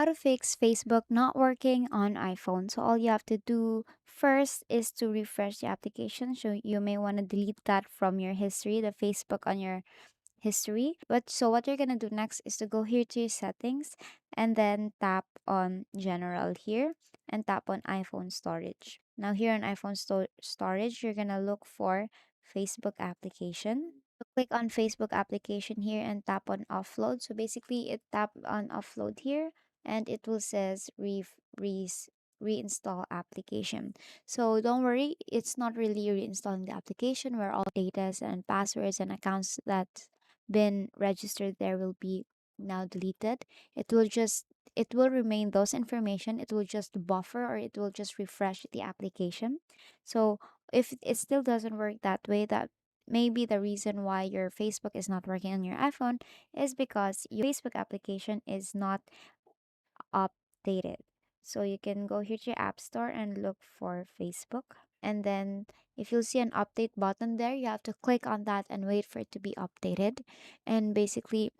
How to fix Facebook not working on iPhone. So all you have to do first is to refresh the application. So you may want to delete that from your history, the Facebook on your history. But so what you're gonna do next is to go here to your settings and then tap on general here and tap on iPhone storage. Now here on iPhone storage, you're gonna look for Facebook application. So click on Facebook application here and tap on offload. So basically it tap on offload here and it will says reinstall application. So don't worry, it's not really reinstalling the application where all data and passwords and accounts that been registered there will be now deleted. It will remain those information. It will just buffer or it will just refresh the application. So if it still doesn't work that way, that maybe the reason why your Facebook is not working on your iPhone is because your Facebook application is not updated. So you can go here to your app store and look for Facebook. And then if you'll see an update button there, you have to click on that and wait for it to be updated. And basically,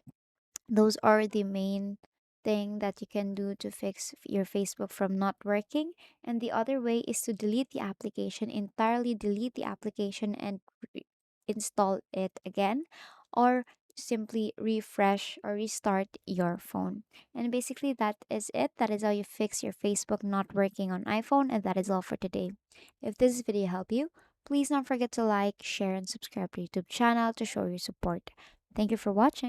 those are the main thing that you can do to fix your Facebook from not working. And the other way is to delete the application, entirely delete the application and install it again, or simply refresh or restart your phone. And basically that is it. That is how you fix your Facebook not working on iPhone, and that is all for today. If this video helped you, please don't forget to like, share, and subscribe to YouTube channel to show your support. Thank you for watching.